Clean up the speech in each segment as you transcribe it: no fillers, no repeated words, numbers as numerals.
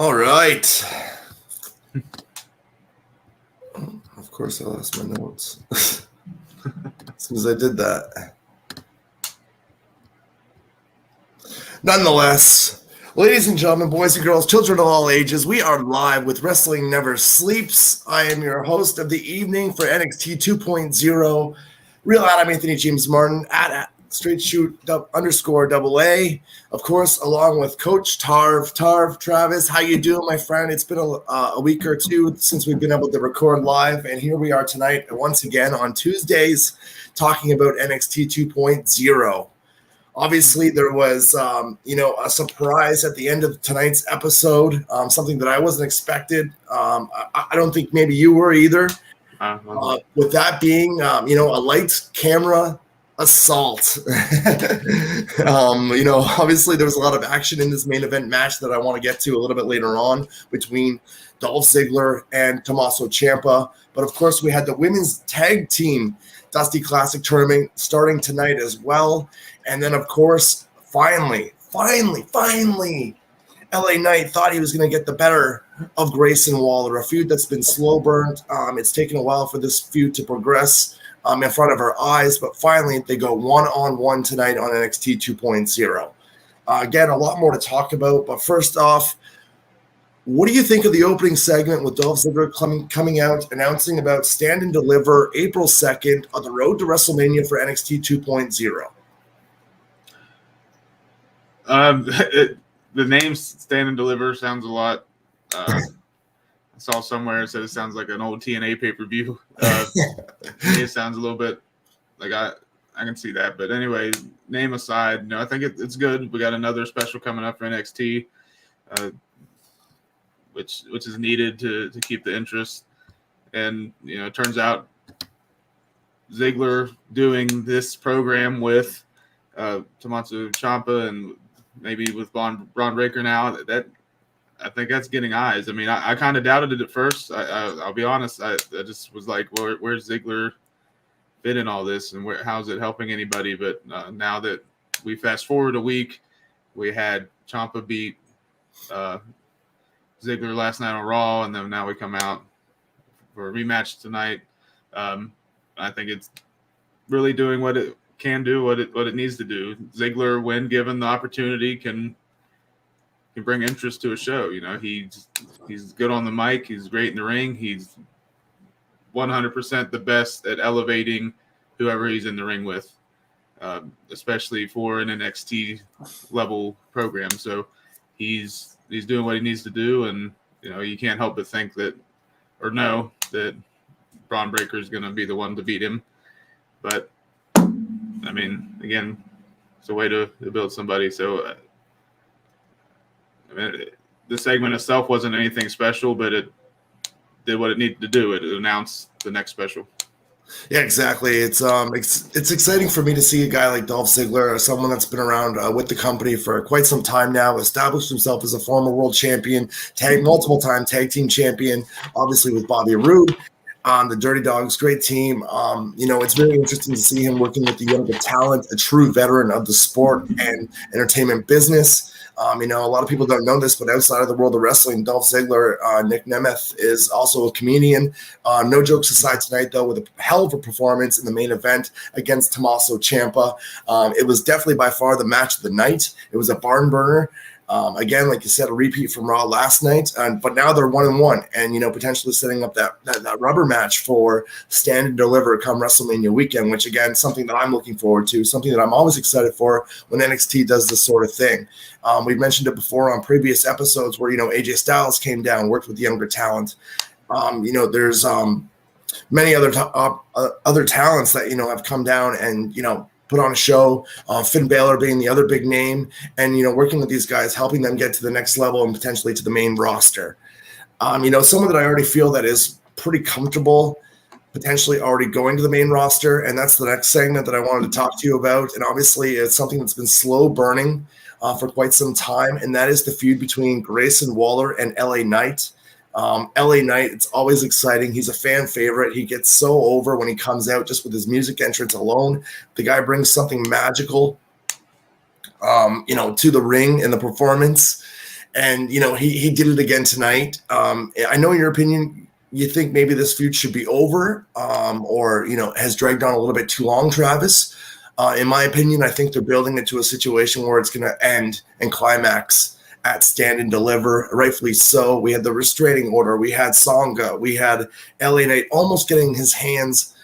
All right. Of course, I lost my notes as soon as I did that. Nonetheless, ladies and gentlemen, boys and girls, children of all ages, we are live with Wrestling Never Sleeps. I am your host of the evening for NXT 2.0, Real Adam Anthony James Martin at Straight Shoot _AA. Of course, along with Coach Tarv. Travis, how you doing, my friend? It's been a week or two since we've been able to record live, and here we are tonight once again on Tuesdays talking about NXT 2.0. Obviously, there was, a surprise at the end of tonight's episode, something that I wasn't expected. I don't think maybe you were either. With that being, a lights, camera, assault. Obviously, there was a lot of action in this main event match that I want to get to a little bit later on between Dolph Ziggler and Tommaso Ciampa. But, of course, we had the women's tag team Dusty Classic tournament starting tonight as well. And then, of course, finally, LA Knight thought he was going to get the better of Grayson Waller, a feud that's been slow burned. It's taken a while for this feud to progress in front of our eyes, but finally they go one-on-one tonight on NXT 2.0. Again, a lot more to talk about, but first off, what do you think of the opening segment with Dolph Ziggler coming out announcing about Stand and Deliver April 2nd on the road to WrestleMania for NXT 2.0? The name Stand and Deliver sounds a lot. I saw somewhere it said it sounds like an old TNA pay-per-view. It sounds a little bit like I can see that. But anyway, name aside, I think it's good. We got another special coming up for NXT, which is needed to keep the interest. And, it turns out Ziggler doing this program with Tommaso Ciampa and maybe with Braun Breaker now, that I think that's getting eyes. I mean, I kind of doubted it at first. I'll be honest. I just was like, where's Ziggler fit in all this, and how's it helping anybody? But now that we fast forward a week, we had Ciampa beat Ziggler last night on Raw, and then now we come out for a rematch tonight. I think it's really doing what it can do, what it needs to do. Ziggler, when given the opportunity, can bring interest to a show. He's good on the mic. He's great in the ring. He's 100% the best at elevating whoever he's in the ring with, especially for an NXT level program. So he's doing what he needs to do, and you can't help but think that, or know that Braun Breaker is going to be the one to beat him. But I mean, again, it's a way to build somebody. So the segment itself wasn't anything special, but it did what it needed to do. It announced the next special. Yeah, exactly. It's exciting for me to see a guy like Dolph Ziggler, someone that's been around with the company for quite some time now, established himself as a former world champion, multiple-time tag team champion, obviously with Bobby Roode. The Dirty Dogs, great team. It's very interesting to see him working with the younger talent, a true veteran of the sport and entertainment business. A lot of people don't know this, but outside of the world of wrestling, Dolph Ziggler, Nick Nemeth, is also a comedian. No jokes aside tonight, though, with a hell of a performance in the main event against Tommaso Ciampa. It was definitely by far the match of the night. It was a barn burner. Again, like you said, a repeat from Raw last night, but now they're 1-1, and potentially setting up that rubber match for Stand and Deliver come WrestleMania weekend. Which again, something that I'm looking forward to, something that I'm always excited for when NXT does this sort of thing. We've mentioned it before on previous episodes where AJ Styles came down, worked with younger talent. There's many other talents that have come down and put on a show, Finn Balor being the other big name, and, working with these guys, helping them get to the next level and potentially to the main roster. Someone that I already feel that is pretty comfortable, potentially already going to the main roster, and that's the next segment that I wanted to talk to you about. And obviously it's something that's been slow burning for quite some time, and that is the feud between Grayson Waller and LA Knight. LA Knight, it's always exciting. He's a fan favorite. He gets so over when he comes out just with his music entrance alone. The guy brings something magical, to the ring in the performance. And he did it again tonight. I know in your opinion, you think maybe this feud should be over, or has dragged on a little bit too long, Travis. In my opinion, I think they're building it to a situation where it's going to end and climax at Stand and Deliver, rightfully so. We had the restraining order, we had Songa, we had LA Knight almost getting his hands,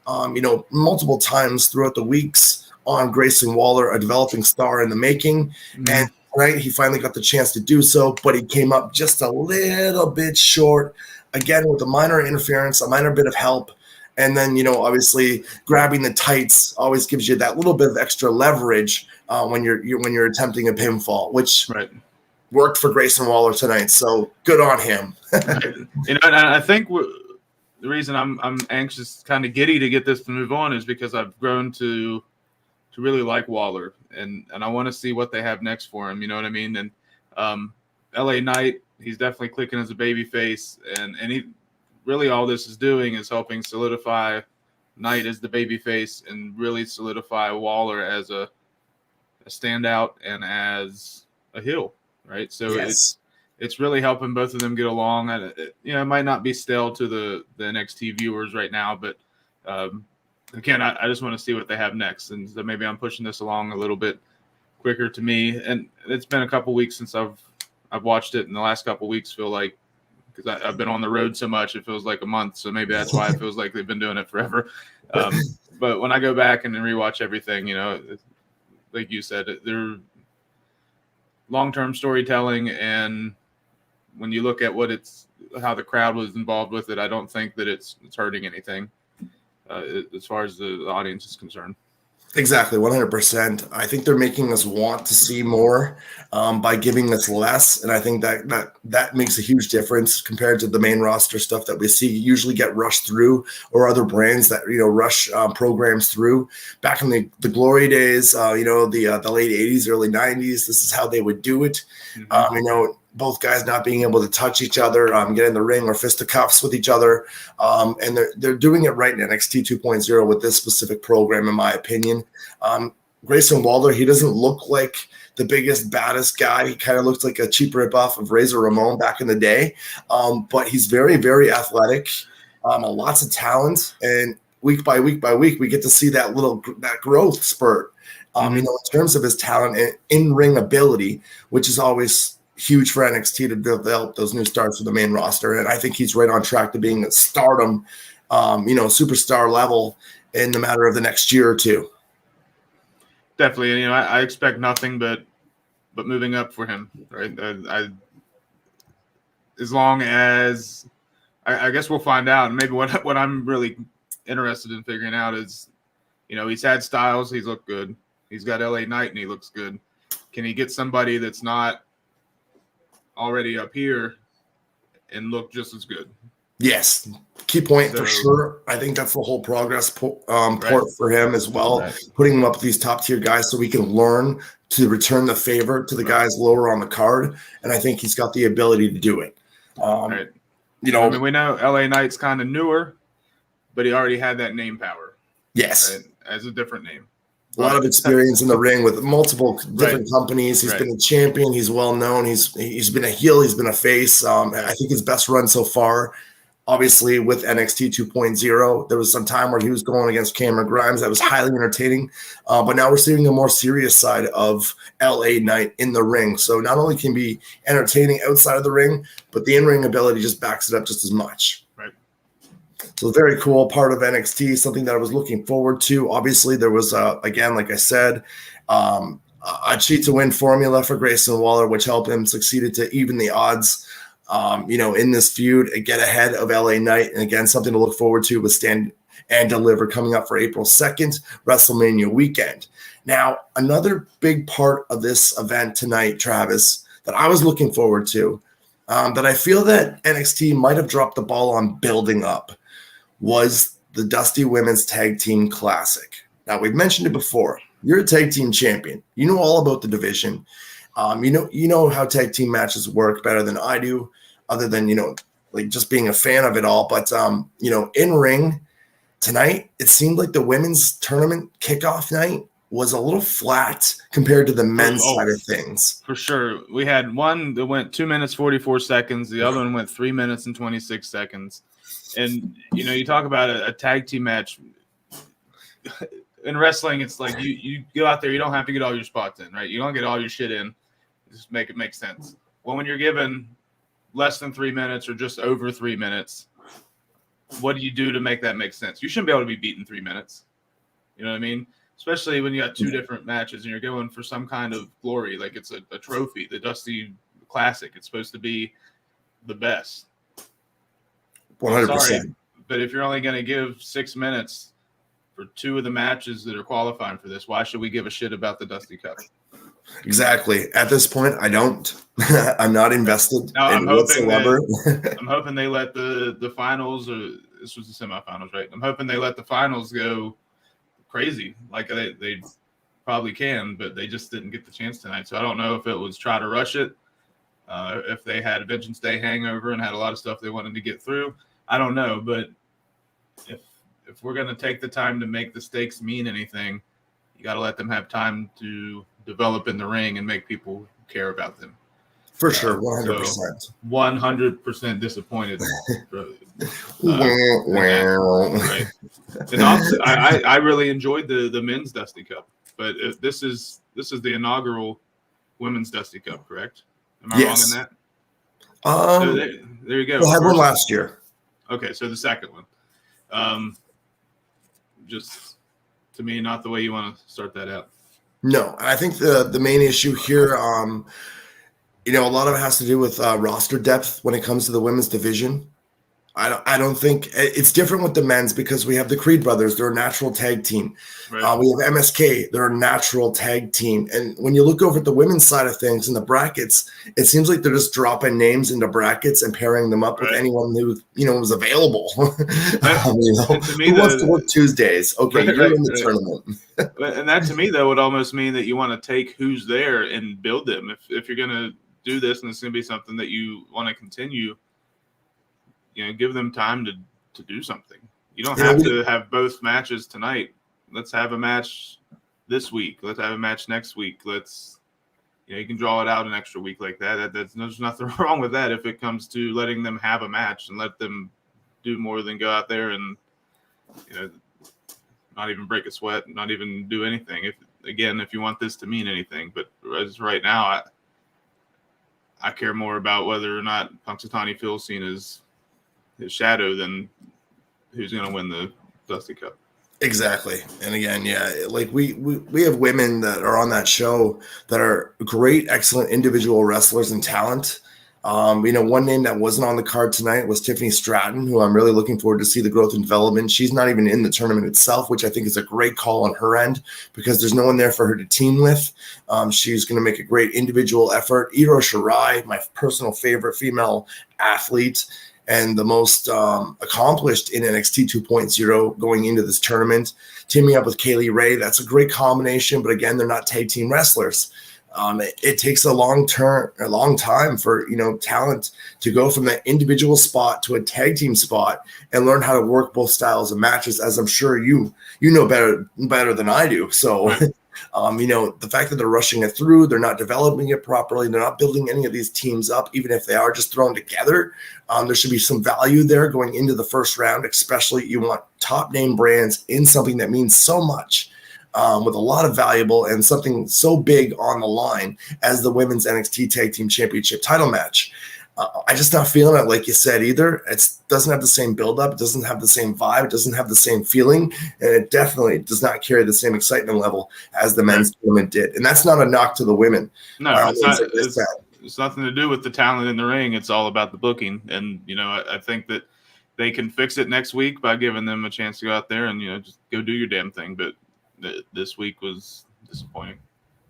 multiple times throughout the weeks on Grayson Waller, a developing star in the making. And tonight he finally got the chance to do so, but he came up just a little bit short, again with a minor interference, a minor bit of help. And then, obviously grabbing the tights always gives you that little bit of extra leverage when you're attempting a pinfall, which worked for Grayson Waller tonight. So good on him. And I think the reason I'm anxious, kind of giddy to get this to move on, is because I've grown to really like Waller, and I want to see what they have next for him. You know what I mean? And LA Knight, he's definitely clicking as a baby face, and he really, all this is doing is helping solidify Knight as the baby face and really solidify Waller as a standout and as a heel, right? So it's really helping both of them get along. It might not be stale to the NXT viewers right now, but again, I just want to see what they have next, and so maybe I'm pushing this along a little bit quicker to me. And it's been a couple weeks since I've watched it, and the last couple weeks feel like, because I've been on the road so much, it feels like a month. So maybe that's why it feels like they've been doing it forever. But when I go back and rewatch everything, like you said, they're long-term storytelling. And when you look at how the crowd was involved with it, I don't think that it's hurting anything as far as the audience is concerned. Exactly, 100%. I think they're making us want to see more by giving us less, and I think that makes a huge difference compared to the main roster stuff that we see usually get rushed through, or other brands that rush programs through. Back in the glory days, the late 80s, early 90s, this is how they would do it. Both guys not being able to touch each other, get in the ring or fisticuffs with each other. And they're doing it right in NXT 2.0 with this specific program, in my opinion. Grayson Waller, he doesn't look like the biggest, baddest guy. He kind of looks like a cheap ripoff of Razor Ramon back in the day. But he's very, very athletic, lots of talent. And week by week by week, we get to see that growth spurt, in terms of his talent and in-ring ability, which is always huge for NXT to develop those new stars for the main roster. And I think he's right on track to being a stardom, superstar level in the matter of the next year or two. Definitely. I expect nothing but moving up for him, right? As long as I guess we'll find out. And maybe what I'm really interested in figuring out is, he's had Styles, he's looked good. He's got LA Knight and he looks good. Can he get somebody that's not already up here and look just as good? Yes, key point for sure. I think that's the whole progress port for him as well, putting him up with these top tier guys so we can learn to return the favor to the guys lower on the card. And I think he's got the ability to do it. We know LA Knight's kind of newer, but he already had that name power. Yes, as a different name. A lot of experience in the ring with multiple different companies. He's been a champion. He's well known. He's been a heel. He's been a face. I think his best run so far, obviously, with NXT 2.0. There was some time where he was going against Cameron Grimes. That was highly entertaining. But now we're seeing a more serious side of LA Knight in the ring. So not only can he be entertaining outside of the ring, but the in-ring ability just backs it up just as much. So very cool part of NXT, something that I was looking forward to. Obviously, there was, again, like I said, a cheat to win formula for Grayson Waller, which helped him succeed to even the odds, in this feud and get ahead of LA Knight. And again, something to look forward to with Stand and Deliver coming up for April 2nd, WrestleMania weekend. Now, another big part of this event tonight, Travis, that I was looking forward to, that I feel that NXT might have dropped the ball on building up, was the Dusty Women's Tag Team Classic. Now, we've mentioned it before. You're a tag team champion. You know all about the division. You know how tag team matches work better than I do, other than, just being a fan of it all. But, in ring tonight, it seemed like the women's tournament kickoff night was a little flat compared to the men's Oh, side of things. For sure. We had one that went 2 minutes, 44 seconds. The other one went 3 minutes and 26 seconds. And, you talk about a tag team match. In wrestling, it's like you go out there, you don't have to get all your spots in, right? You don't get all your shit in. Just make it make sense. Well, when you're given less than 3 minutes or just over 3 minutes, what do you do to make that make sense? You shouldn't be able to be beaten 3 minutes. You know what I mean? Especially when you got two different matches and you're going for some kind of glory, like it's a trophy, the Dusty Classic. It's supposed to be the best. 100%. Sorry, but if you're only going to give 6 minutes for two of the matches that are qualifying for this, why should we give a shit about the Dusty Cup? Exactly. At this point, I don't. I'm not invested I'm whatsoever. I'm hoping they let the finals, or this was the semifinals, right? I'm hoping they let the finals go crazy, like they probably can, but they just didn't get the chance tonight. So I don't know if it was try to rush it, if they had a Vengeance Day hangover and had a lot of stuff they wanted to get through. I don't know, but if we're going to take the time to make the stakes mean anything, you got to let them have time to develop in the ring and make people care about them. For sure, 100%. So 100% disappointed. Right. And also, I really enjoyed the men's Dusty Cup, but this is the inaugural women's Dusty Cup, correct? Am I wrong in that? So there you go. We had one last year. Okay, so the second one. Just to me, not the way you want to start that out. No, I think the main issue here, a lot of it has to do with roster depth when it comes to the women's division. I don't think it's different with the men's because we have the Creed brothers. They're a natural tag team. Right. We have MSK. They're a natural tag team. And when you look over at the women's side of things in the brackets, it seems like they're just dropping names into brackets and pairing them up with anyone who, was available. Who wants to work Tuesdays? Okay, you're in the tournament. And that to me, though, would almost mean that you want to take who's there and build them. If you're going to do this and it's going to be something that you want to continue, give them time to do something. You don't have to have both matches tonight. Let's have a match this week. Let's have a match next week. You can draw it out an extra week like that. There's nothing wrong with that if it comes to letting them have a match and let them do more than go out there and, not even break a sweat, not even do anything. If you want this to mean anything, but as right now, I care more about whether or not Punxsutawney Phil's seen as his shadow than who's going to win the Dusty Cup. Exactly. And again, like we have women that are on that show that are great, excellent individual wrestlers and talent. One name that wasn't on the card tonight was Tiffany Stratton, who I'm really looking forward to see the growth and development. She's not even in the tournament itself, which I think is a great call on her end because there's no one there for her to team with. She's going to make a great individual effort. Iro Shirai, my personal favorite female athlete, and the most accomplished in NXT 2.0 going into this tournament, teaming up with Kaylee Ray. That's a great combination, but again, they're not tag team wrestlers. It takes a long time for talent to go from that individual spot to a tag team spot and learn how to work both styles of matches, as I'm sure you know better than I do. So. The fact that they're rushing it through, they're not developing it properly, they're not building any of these teams up, even if they are just thrown together. There should be some value there going into the first round, especially you want top name brands in something that means so much, with a lot of valuable and something so big on the line as the women's NXT Tag Team Championship title match. I just not feeling it, like you said, either. It doesn't have the same buildup. It doesn't have the same vibe. It doesn't have the same feeling. And it definitely does not carry the same excitement level as the men's tournament did. And that's not a knock to the women. No, it's nothing to do with the talent in the ring. It's all about the booking. And, I think that they can fix it next week by giving them a chance to go out there and, just go do your damn thing. But this week was disappointing.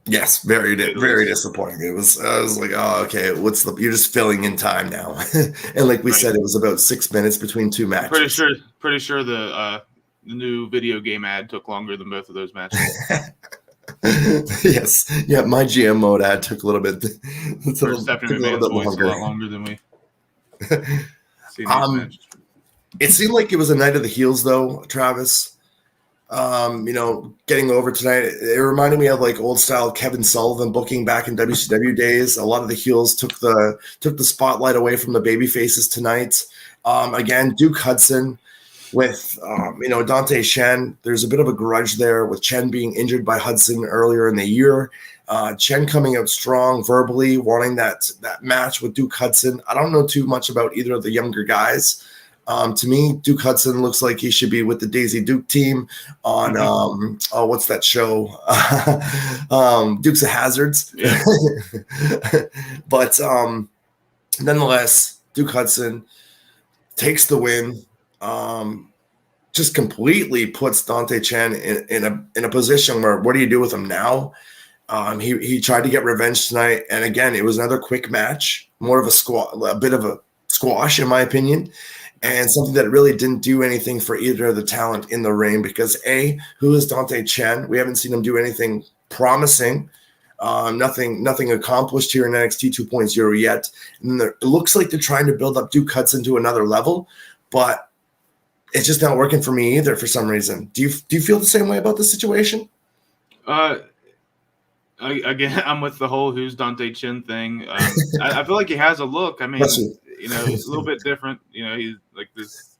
Yes, very disappointing. I was like, oh, okay, you're just filling in time now. And like we said, it was about 6 minutes between two matches. Pretty sure the new video game ad took longer than both of those matches. Yes. Yeah, my GM mode ad took a little bit. Stephanie McMahon's voice a lot longer than we seen these matches. It seemed like it was a night of the heels, though, Travis. Getting over tonight, it reminded me of like old style Kevin Sullivan booking back in WCW days. A lot of the heels took the spotlight away from the baby faces tonight. Again, Duke Hudson with Dante Chen. There's a bit of a grudge there with Chen being injured by Hudson earlier in the year. Chen coming out strong verbally, wanting that match with Duke Hudson. I don't know too much about either of the younger guys. To me, Duke Hudson looks like he should be with the Daisy Duke team on what's that show? Dukes of Hazards. Yeah. But nonetheless, Duke Hudson takes the win. Just completely puts Dante Chen in a position where what do you do with him now? He tried to get revenge tonight, and again, it was another quick match, more of a bit of a squash, in my opinion, and something that really didn't do anything for either of the talent in the ring. Because who is Dante Chen? We haven't seen him do anything promising. Nothing accomplished here in NXT 2.0 yet. And it looks like they're trying to build up Duke Hudson to another level, but it's just not working for me either for some reason. Do you feel the same way about the situation? Again, I'm with the whole who's Dante Chen thing. I feel like he has a look. I mean, it's a little bit different. He's like this,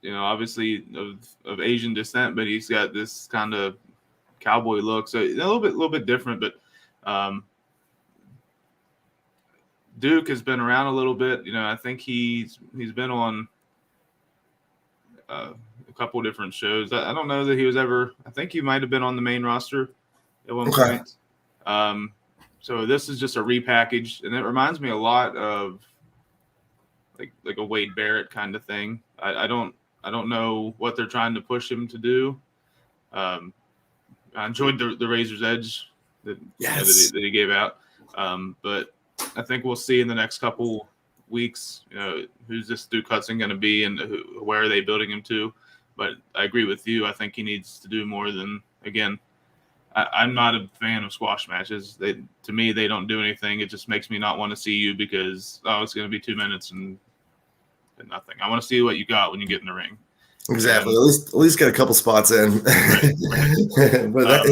obviously of Asian descent, but he's got this kind of cowboy look. So a little bit different. But Duke has been around a little bit. I think he's been on a couple different shows. I don't know that he was ever. I think he might have been on the main roster at one point. So this is just a repackage, and it reminds me a lot of like a Wade Barrett kind of thing. I don't know what they're trying to push him to do. I enjoyed the Razor's Edge that he gave out, but I think we'll see in the next couple weeks. Who's this Duke Hudson going to be, and where are they building him to? But I agree with you. I think he needs to do more than, again, I'm not a fan of squash matches. To me, they don't do anything. It just makes me not want to see you because, it's going to be 2 minutes and nothing. I want to see what you got when you get in the ring. Exactly. At least get a couple spots in. Right. But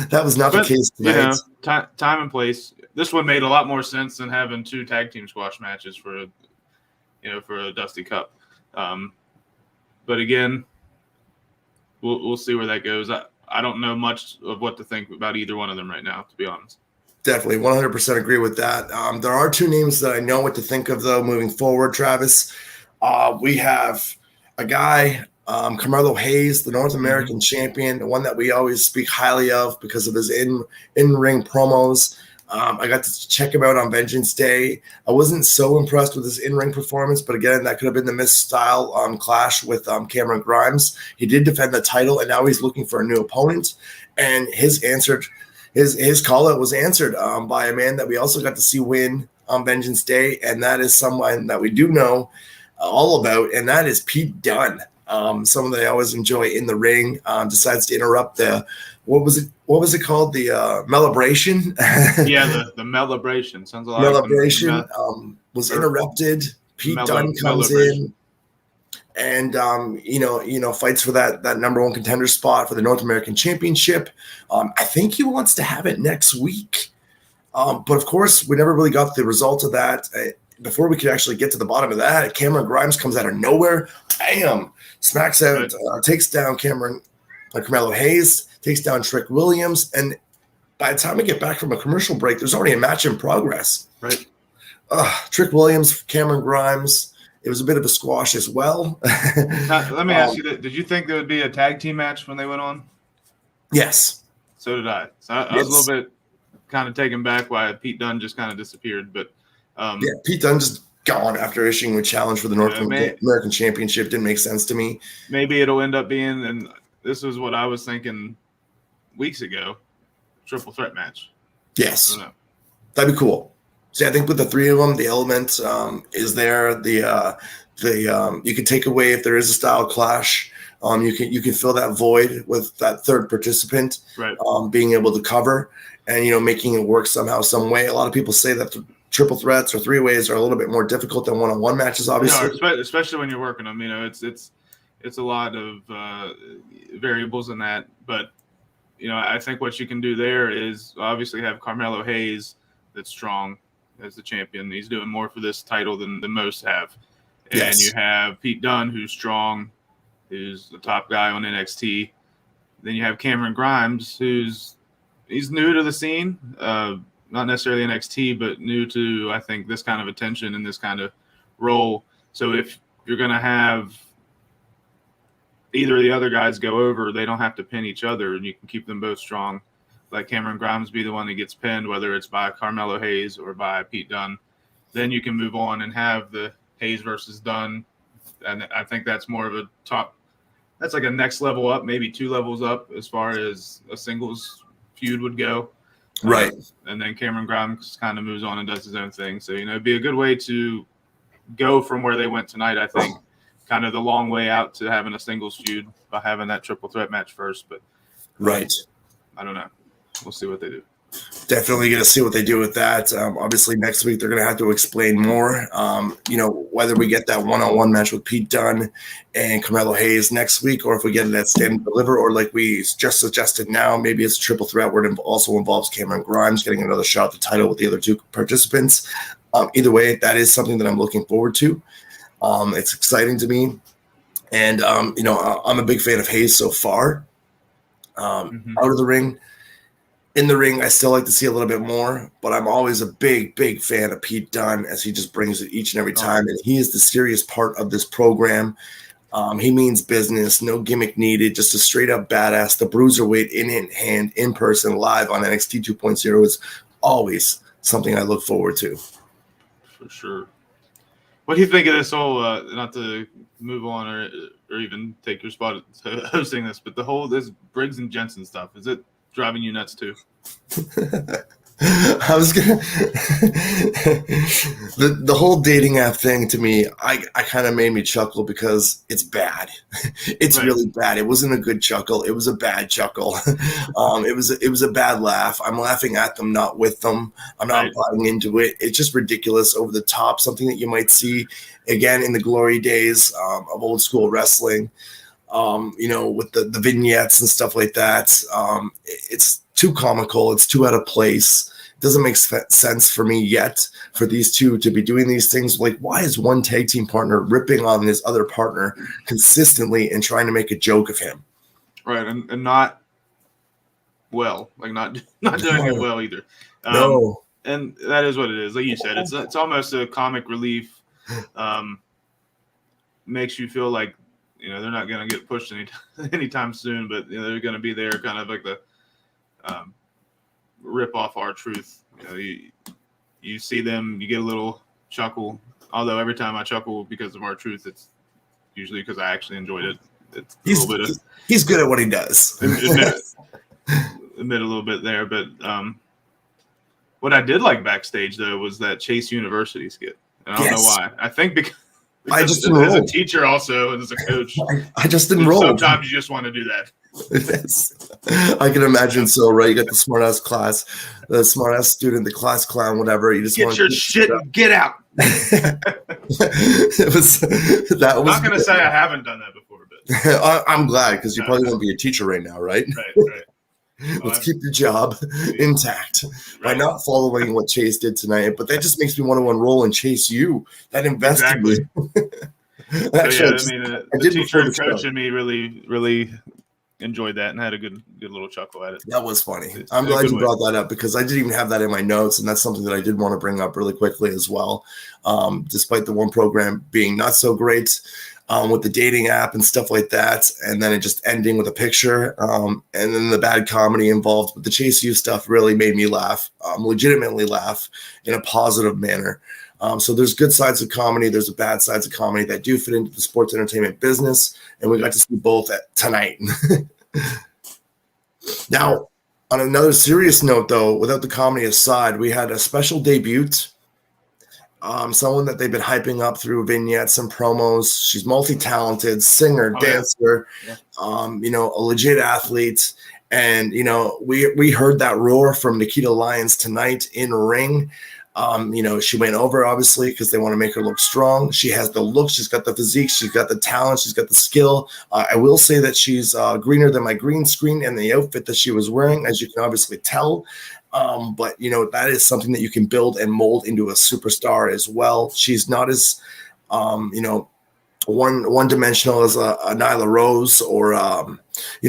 that was not the case tonight. Time and place. This one made a lot more sense than having 2 tag team squash matches for a Dusty Cup. But again, we'll see where that goes. I don't know much of what to think about either one of them right now, to be honest. Definitely, 100% agree with that. There are 2 names that I know what to think of, though, moving forward, Travis. We have a guy, Carmelo Hayes, the North American champion, the one that we always speak highly of because of his in-ring promos. I got to check him out on Vengeance Day. I wasn't so impressed with his in-ring performance, but again, that could have been the missed style clash with Cameron Grimes. He did defend the title, and now he's looking for a new opponent. And his call-out was answered by a man that we also got to see win on Vengeance Day, and that is someone that we do know all about, and that is Pete Dunne. Someone that I always enjoy in the ring. Decides to interrupt the what was it called? The Melibration? Yeah, the Melibration. Sounds a lot Melibration was interrupted. Pete Dunne comes in and fights for that number 1 contender spot for the North American Championship. I think he wants to have it next week. But of course, we never really got the result of that. Before we could actually get to the bottom of that, Cameron Grimes comes out of nowhere, bam, smacks out, takes down Carmelo Hayes, takes down Trick Williams, and by the time we get back from a commercial break, there's already a match in progress. Right. Trick Williams, Cameron Grimes. It was a bit of a squash as well. Now, let me ask you that. Did you think there would be a tag team match when they went on? Yes. So did I. So I was a little bit kind of taken back why Pete Dunne just kind of disappeared, but Pete Dunne just gone after issuing a challenge for the North American Championship. Didn't make sense to me. Maybe it'll end up being, and this was what I was thinking weeks ago, triple threat match. Yes. That'd be cool. See, I think with the 3 of them, the element is there. You can take away if there is a style clash. You can fill that void with that 3rd participant, right? Being able to cover and making it work somehow, some way. A lot of people say that the triple threats or 3-ways are a little bit more difficult than one-on-one matches, obviously. Especially when you're working them. It's it's a lot of variables in that. But I think what you can do there is obviously have Carmelo Hayes that's strong as the champion. He's doing more for this title than most have. And Yes. you have Pete Dunne, who's strong, who's the top guy on NXT. Then you have Cameron Grimes, he's new to the scene, not necessarily NXT, but new to, I think, this kind of attention and this kind of role. So if you're going to have either of the other guys go over, they don't have to pin each other, and you can keep them both strong. Let Cameron Grimes be the one that gets pinned, whether it's by Carmelo Hayes or by Pete Dunne. Then you can move on and have the Hayes versus Dunne. And I think that's more of a top – that's like a next level up, maybe 2 levels up as far as a singles feud would go. Right. And then Cameron Grimes kind of moves on and does his own thing. So, it'd be a good way to go from where they went tonight, I think. Kind of the long way out to having a singles feud by having that triple threat match first. But right. I don't know. We'll see what they do. Definitely going to see what they do with that. Obviously, next week they're going to have to explain more. Whether we get that one-on-one match with Pete Dunne and Carmelo Hayes next week, or if we get that stand and deliver, or like we just suggested now, maybe it's a triple threat where it also involves Cameron Grimes getting another shot at the title with the other 2 participants. Either way, that is something that I'm looking forward to. It's exciting to me, and I'm a big fan of Hayes so far. Out of the ring. In the ring, I still like to see a little bit more, but I'm always a big, big fan of Pete Dunne as he just brings it each and every time. And he is the serious part of this program. He means business, no gimmick needed, just a straight up badass. The bruiserweight in hand, in person, live on NXT 2.0 is always something I look forward to. For sure. What do you think of this whole, not to move on or even take your spot at hosting this, but this Briggs and Jensen stuff, is it driving you nuts too? I was gonna the whole dating app thing to me, I kind of made me chuckle because it's bad. It's right. Really bad. It wasn't a good chuckle. It was a bad chuckle. It was a bad laugh. I'm laughing at them, not with them. I'm not buying into it. It's just ridiculous, over the top, something that you might see again in the glory days of old school wrestling. With the vignettes and stuff like that. It's too comical. It's too out of place. It doesn't make sense for me yet for these two to be doing these things. Like, why is one tag team partner ripping on his other partner consistently and trying to make a joke of him? Right, and not well, like not doing it well either. No, and that is what it is. Like you said, it's almost a comic relief. Makes you feel like they're not going to get pushed anytime soon, but they're going to be there, kind of like the rip off R-Truth. You see them, you get a little chuckle. Although every time I chuckle because of R-Truth, it's usually because I actually enjoyed it. It's he's good at what he does. Admit a little bit there, but what I did like backstage though was that Chase University skit. And I don't know why. I think because I just as a teacher also and as a coach, I just enrolled. Sometimes you just want to do that. Yes. I can imagine so, right? You got the smart-ass class, the smart-ass student, the class clown, whatever. You just get your shit and get out. It was that. I'm not going to say I haven't done that before, but I'm glad, because you probably won't be a teacher right now, right? Right. Let's keep your job intact by not following what Chase did tonight. But that just makes me want to enroll and chase you. That invested me. Actually, the teacher and coach in me really, really enjoyed that and had a good little chuckle at it. That was funny. I'm glad you brought that up, because I didn't even have that in my notes, and that's something that I did want to bring up really quickly as well. Despite the one program being not so great. With the dating app and stuff like that, and then it just ending with a picture, and then the bad comedy involved. But the Chase U stuff really made me laugh, legitimately laugh in a positive manner. So there's good sides of comedy, there's the bad sides of comedy that do fit into the sports entertainment business, and we got to see both tonight. Now, on another serious note, though, without the comedy aside, we had a special debut. Someone that they've been hyping up through vignettes and promos. She's multi-talented, singer, dancer, a legit athlete. And, we heard that roar from Nikita Lyons tonight in ring. She went over obviously because they want to make her look strong. She has the look, she's got the physique, she's got the talent, she's got the skill. I will say that she's greener than my green screen and the outfit that she was wearing, as you can obviously tell. But that is something that you can build and mold into a superstar as well. She's not as one dimensional as a Nyla Rose or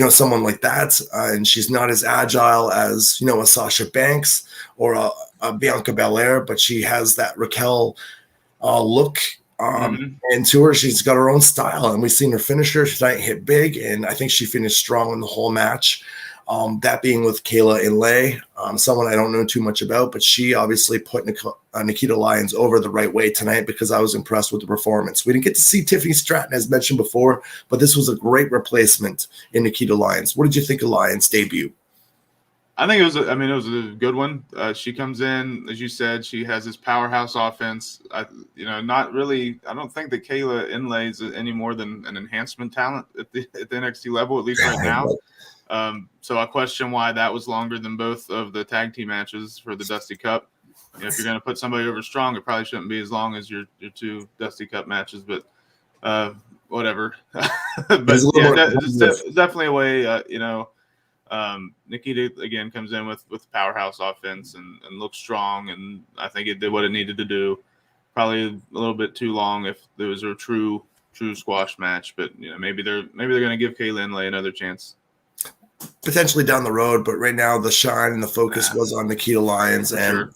someone like that, and she's not as agile as a Sasha Banks or a Bianca Belair, but she has that Raquel look and to her. She's got her own style, and we've seen her finisher tonight hit big, and I think she finished strong in the whole match. That being with Kayla Inlay, someone I don't know too much about, but she obviously put Nikita Lyons over the right way tonight because I was impressed with the performance. We didn't get to see Tiffany Stratton, as mentioned before, but this was a great replacement in Nikita Lyons. What did you think of Lyons' debut? I think it was a good one. She comes in, as you said, she has this powerhouse offense. Not really. I don't think that Kayla Inlay is any more than an enhancement talent at the NXT level, at least right now. So I question why that was longer than both of the tag team matches for the Dusty Cup. If you're going to put somebody over strong, it probably shouldn't be as long as your two Dusty Cup matches, but whatever. But definitely a way, Nikita again comes in with powerhouse offense and looks strong, and I think it did what it needed to do. Probably a little bit too long if there was a true squash match, but maybe they're going to give Kayla Inlay another chance. Potentially down the road, but right now the shine and the focus was on Nikita Lyons, and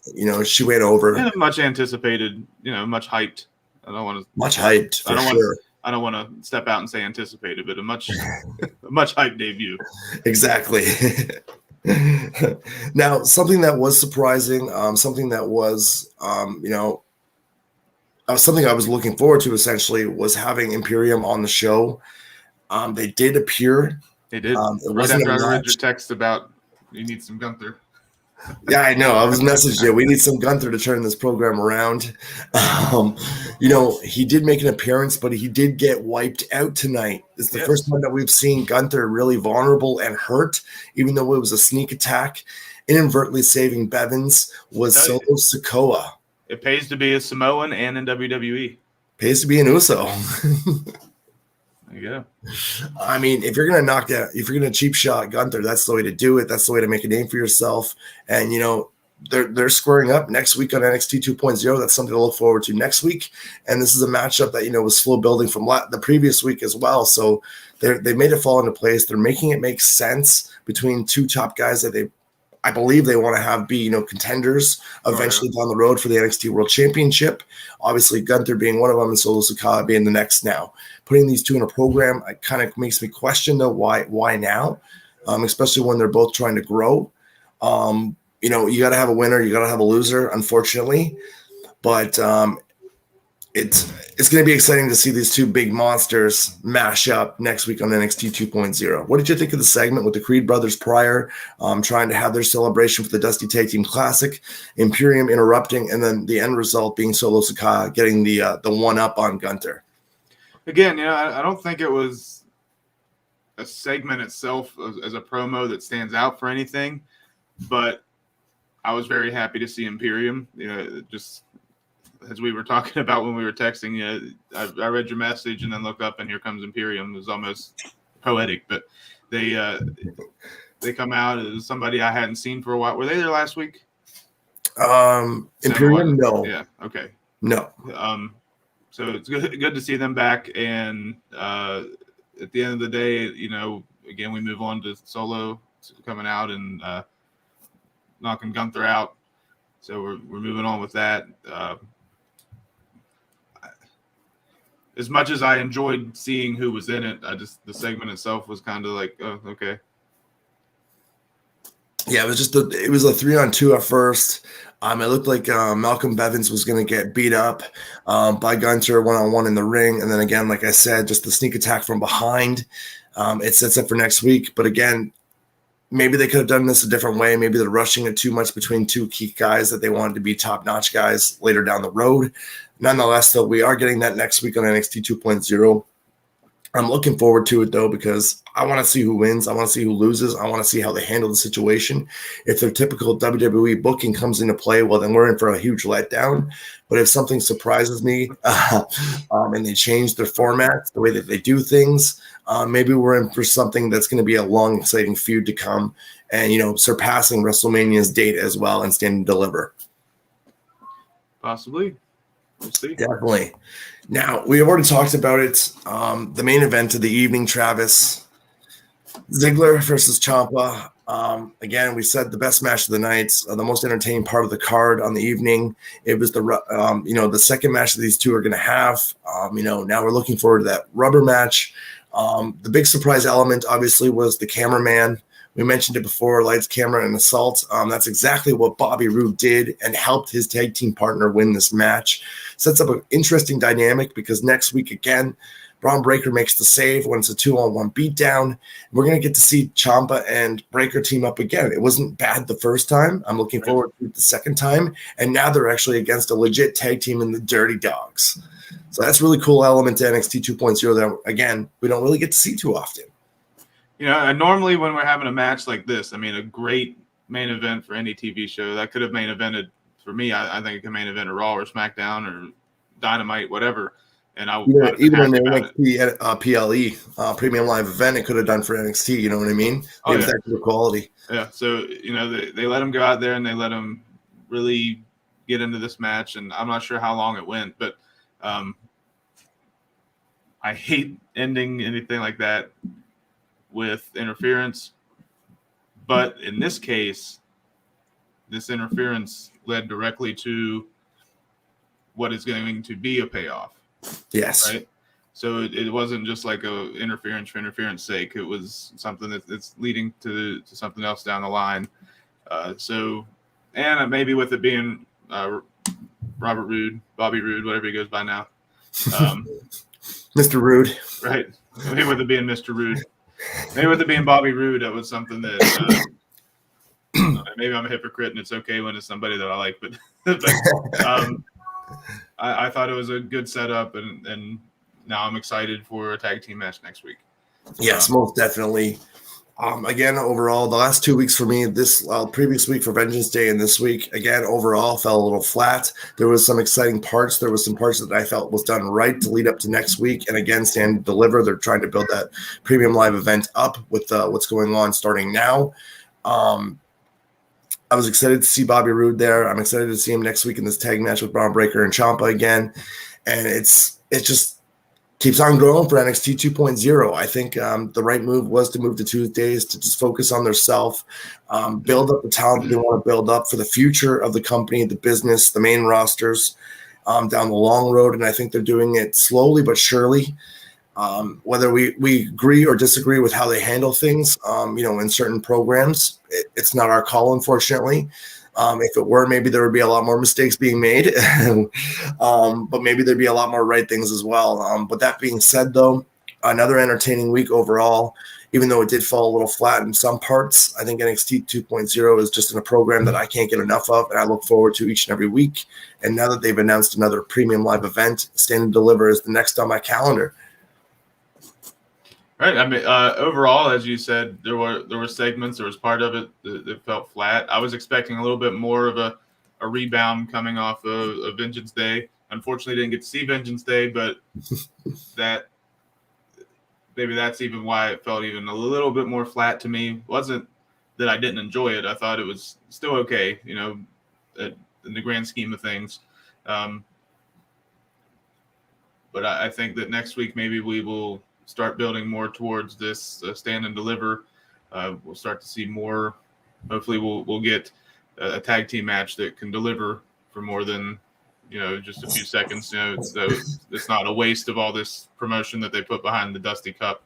she went over. And much anticipated, much hyped. I don't want to much hyped. I don't want to step out and say anticipated, but a much hyped debut. Exactly. Now, something that was surprising, something that was, something I was looking forward to essentially was having Imperium on the show. They did appear. They did. Right after I read your text about you need some Gunther. Yeah, I know. I was messaging you. We need some Gunther to turn this program around. He did make an appearance, but he did get wiped out tonight. It's the first time that we've seen Gunther really vulnerable and hurt, even though it was a sneak attack. Inadvertently saving Bevins was Solo Sikoa. It pays to be a Samoan and in WWE. Pays to be an Uso. There you go. I mean, if you're going to cheap shot Gunther, that's the way to do it. That's the way to make a name for yourself. And, they're squaring up next week on NXT 2.0. That's something to look forward to next week. And this is a matchup that, was slow building from the previous week as well. So they made it fall into place. They're making it make sense between two top guys that I believe they want to have be, contenders eventually down the road for the NXT World Championship. Obviously, Gunther being one of them and Solo Sikoa being the next now. Putting these two in a program, it kind of makes me question, though, why now, especially when they're both trying to grow. You got to have a winner. You got to have a loser, unfortunately. But it's going to be exciting to see these two big monsters mash up next week on NXT 2.0. What did you think of the segment with the Creed brothers prior, trying to have their celebration for the Dusty Tag Team Classic, Imperium interrupting, and then the end result being Solo Sikoa getting the one-up on Gunther? Again, I don't think it was a segment itself as a promo that stands out for anything, but I was very happy to see Imperium, just as we were talking about when we were texting. I read your message and then looked up, and here comes Imperium. It was almost poetic, but they come out as somebody I hadn't seen for a while. Were they there last week? Imperium, no. Yeah, okay. No. So it's good to see them back, and at the end of the day, again, we move on to Solo coming out and knocking Gunther out. So we're moving on with that. As much as I enjoyed seeing who was in it, the segment itself was kind of like, oh, okay. Yeah, it was a 3-on-2 at first. It looked like Malcolm Bevins was going to get beat up by Gunther 1-on-1 in the ring. And then again, like I said, just the sneak attack from behind. It sets up for next week. But again, maybe they could have done this a different way. Maybe they're rushing it too much between two key guys that they wanted to be top-notch guys later down the road. Nonetheless, though, we are getting that next week on NXT 2.0. I'm looking forward to it, though, because I want to see who wins. I want to see who loses. I want to see how they handle the situation. If their typical WWE booking comes into play, well, then we're in for a huge letdown. But if something surprises me and they change their formats, the way that they do things, maybe we're in for something that's going to be a long, exciting feud to come and, surpassing WrestleMania's date as well and stand and deliver. Possibly. We'll see. Definitely. Now, we have already talked about it. The main event of the evening, Travis, Ziggler versus Ciampa. Again, we said the best match of the night, the most entertaining part of the card on the evening. It was the second match that these two are going to have. Now we're looking forward to that rubber match. The big surprise element, obviously, was the cameraman. We mentioned it before, lights, camera, and assault. That's exactly what Bobby Roode did and helped his tag team partner win this match. Sets up an interesting dynamic because next week, again, Braun Breaker makes the save when it's a 2-on-1 beatdown. We're going to get to see Ciampa and Breaker team up again. It wasn't bad the first time. I'm looking forward to it the second time. And now they're actually against a legit tag team in the Dirty Dogs. So that's a really cool element to NXT 2.0 that, again, we don't really get to see too often. Normally when we're having a match like this, a great main event for any TV show, that could have main evented for me. I think it could main event a Raw or SmackDown or Dynamite, whatever. And even in the NXT PLE premium live event, it could have done for NXT. You know what I mean? Maybe that good quality. Yeah. So they let him go out there and they let him really get into this match. And I'm not sure how long it went, but I hate ending anything like that with interference. But in this case, this interference led directly to what is going to be a payoff. Yes. Right. So it wasn't just like a interference for interference sake. It was something that's leading to something else down the line. And maybe with it being Robert Roode, Bobby Roode, whatever he goes by now. Mr. Roode. Right. Maybe with it being Mr. Roode. Maybe with it being Bobby Roode, that was something that maybe I'm a hypocrite and it's okay when it's somebody that I like, but I thought it was a good setup, and now I'm excited for a tag team match next week. Yes, most definitely. Again, overall, the last 2 weeks for me, this previous week for Vengeance Day and this week, again, overall fell a little flat. There was some exciting parts. There was some parts that I felt was done right to lead up to next week. And again, stand and deliver. They're trying to build that premium live event up with what's going on starting now. I was excited to see Bobby Roode there. I'm excited to see him next week in this tag match with Braun Breaker and Ciampa again. And it just keeps on growing for NXT 2.0. I think the right move was to move to Tuesdays to just focus on their self, build up the talent that they want to build up for the future of the company, the business, the main rosters down the long road. And I think they're doing it slowly but surely. Whether we agree or disagree with how they handle things, in certain programs, it's not our call, unfortunately. If it were, maybe there would be a lot more mistakes being made, but maybe there'd be a lot more right things as well. But that being said, though, another entertaining week overall, even though it did fall a little flat in some parts. I think NXT 2.0 is just in a program that I can't get enough of, and I look forward to each and every week. And now that they've announced another premium live event, Stand and Deliver is the next on my calendar. Right. Overall, as you said, there were segments. There was part of it that felt flat. I was expecting a little bit more of a rebound coming off of Vengeance Day. Unfortunately, didn't get to see Vengeance Day, but maybe that's even why it felt even a little bit more flat to me. It wasn't that I didn't enjoy it. I thought it was still okay, in the grand scheme of things. But I think that next week maybe we will start building more towards this Stand and Deliver. We'll start to see more. Hopefully we'll get a tag team match that can deliver for more than, just a few seconds. So it's not a waste of all this promotion that they put behind the Dusty Cup.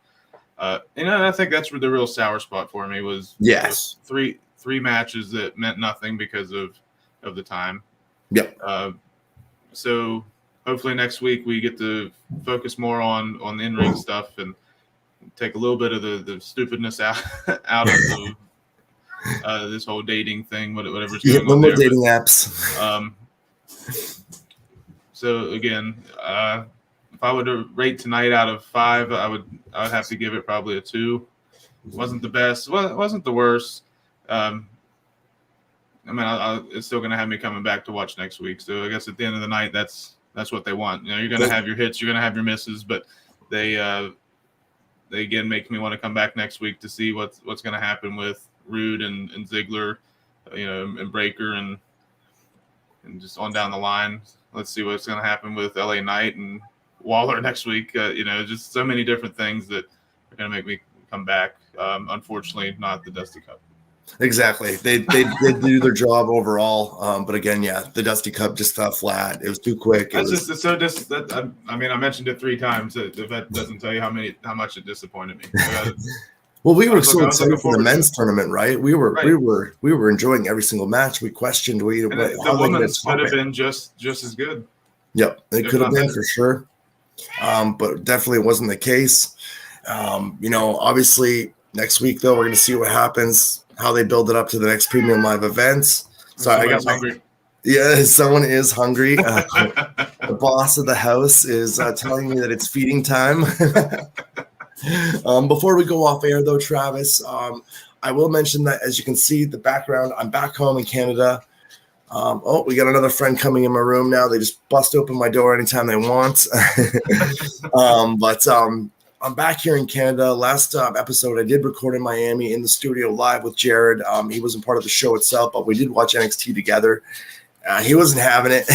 And I think that's where the real sour spot for me was. Yes. Three matches that meant nothing because of the time. Yep. So hopefully next week we get to focus more on the in-ring stuff and take a little bit of the stupidness out of this whole dating thing, whatever's going on there. Dating apps. So again, if I would rate tonight out of 5, I would have to give it probably a 2. It wasn't the best. Well, it wasn't the worst. I mean, it's still going to have me coming back to watch next week. So I guess at the end of the night, that's what they want. You're going to have your hits, you're going to have your misses, but they again make me want to come back next week to see what's going to happen with Rude and Ziggler, and Breaker and just on down the line. Let's see what's going to happen with LA Knight and Waller next week. Just so many different things that are going to make me come back. Unfortunately, not the Dusty Cup. Exactly. They did do their job overall. But again, yeah, the Dusty Cup just fell flat. It was too quick. I mentioned it 3 times. If that doesn't tell you how much it disappointed me. Well, we were so excited for the men's tournament, right? We were enjoying every single match. We questioned the women's could have been just as good. Yep, it could have been for sure. But definitely wasn't the case. Obviously next week though, we're going to see what happens, how they build it up to the next premium live events. So I got hungry. Yeah, someone is hungry. The boss of the house is telling me that it's feeding time. Before we go off air though, Travis, I will mention that as you can see the background, I'm back home in Canada. We got another friend coming in my room now. They just bust open my door anytime they want. But I'm back here in Canada. Last episode I did record in Miami in the studio live with Jared. He wasn't part of the show itself, but we did watch NXT together. He wasn't having it.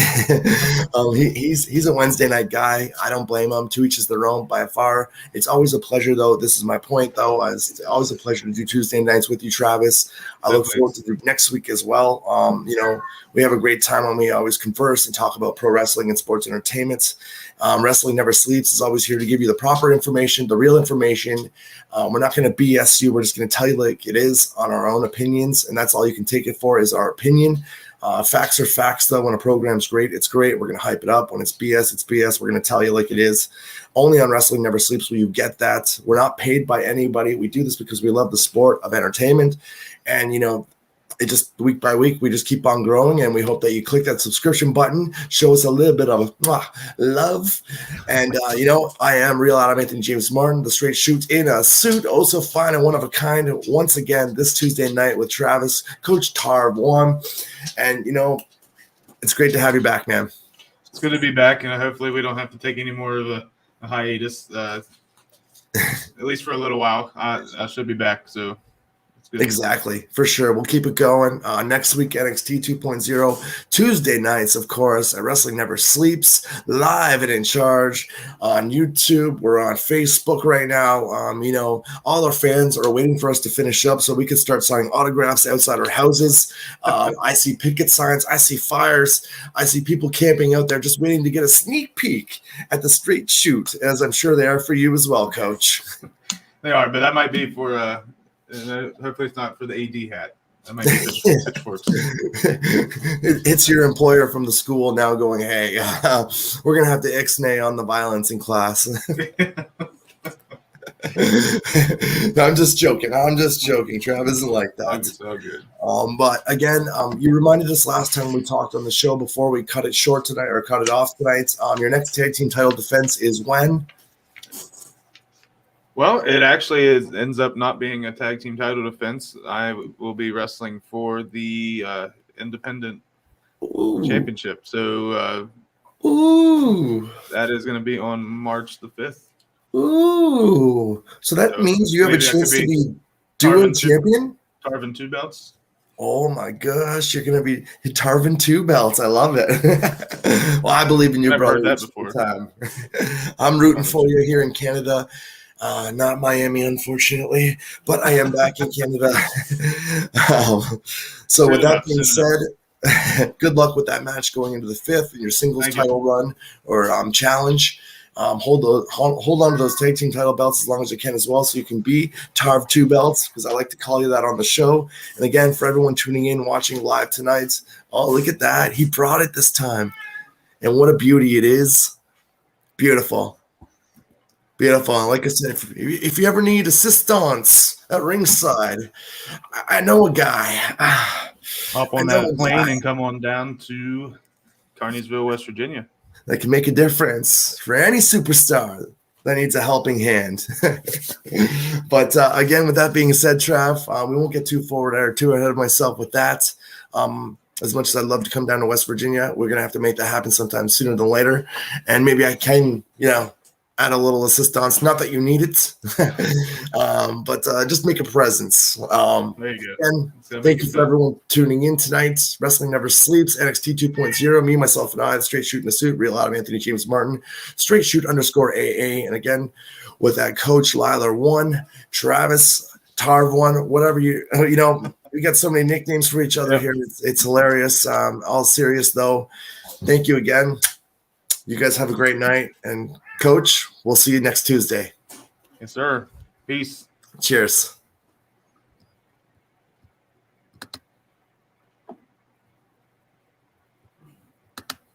He's a Wednesday night guy. I don't blame him. To each is their own by far. It's always a pleasure, though. This is my point, though. It's always a pleasure to do Tuesday nights with you, Travis. I look forward to next week as well. We have a great time when we always converse and talk about pro wrestling and sports entertainment. Wrestling Never Sleeps is always here to give you the proper information, the real information. We're not going to BS you. We're just going to tell you like it is on our own opinions, and that's all you can take it for is our opinion. Facts are facts, though. When a program's great, it's great. We're going to hype it up. When it's BS, it's BS. We're going to tell you like it is. Only on Wrestling Never Sleeps will you get that. We're not paid by anybody. We do this because we love the sport of entertainment. And, it just week by week, we just keep on growing. And we hope that you click that subscription button, show us a little bit of love. And, I am Real Adam Anthony James Martin, the straight shoot in a suit, oh so fine and one of a kind. Once again, this Tuesday night with Travis, Coach Tarv One. And, it's great to have you back, man. It's good to be back, and hopefully we don't have to take any more of a hiatus, at least for a little while. I should be back, so it's good. Exactly, for sure. We'll keep it going. Next week, NXT 2.0, Tuesday nights, of course, at Wrestling Never Sleeps, live and in charge on YouTube. We're on Facebook right now. All our fans are waiting for us to finish up so we can start signing autographs outside our houses. I see picket signs. I see fires. I see people camping out there just waiting to get a sneak peek at the straight shoot, as I'm sure they are for you as well, Coach. They are, but that might be for hopefully it's not for the AD hat. That might be pitchforks. It's your employer from the school now going, hey, we're going to have to ixnay on the violence in class. No, I'm just joking. Trav isn't like that. I'm so good. But again, you reminded us last time we talked on the show before we cut it short tonight or cut it off tonight. Your next tag team title defense is when? Well, it actually ends up not being a tag team title defense. I will be wrestling for the independent championship. So that is going to be on March the 5th. Ooh. So that means you have a chance to be dual champion? Tarvin 2 belts. Oh my gosh, you're going to be Tarvin 2 belts. I love it. Well, I believe in you, brother. Never heard that before. I'm rooting for you here in Canada. Not Miami, unfortunately, but I am back in Canada. So with that being said, good luck with that match going into the 5th in your singles title run or challenge. Hold on to those tag team title belts as long as you can as well, so you can be Tarv 2 belts, because I like to call you that on the show. And again, for everyone tuning in, watching live tonight, oh, look at that. He brought it this time. And what a beauty it is. Beautiful. Beautiful. And like I said, if you ever need assistance at ringside, I know a guy. Hop on that plane and come on down to Carneysville, West Virginia. that can make a difference for any superstar that needs a helping hand. But again, with that being said, Trav, we won't get too forward or too ahead of myself with that. As much as I'd love to come down to West Virginia, we're going to have to make that happen sometime sooner than later. And maybe I can, add a little assistance. Not that you need it, but just make a presence. There you go. And thank you for everyone tuning in tonight. Wrestling Never Sleeps, NXT 2.0. Me, myself, and I, the Straight Shoot in a Suit, Real Adam Anthony James Martin, Straight Shoot _AA. And again, with that coach, Liler 1, Travis, Tarv 1, whatever we got so many nicknames for each other here. It's hilarious. All serious, though. Thank you again. You guys have a great night. And Coach, we'll see you next Tuesday. Yes, sir. Peace. Cheers.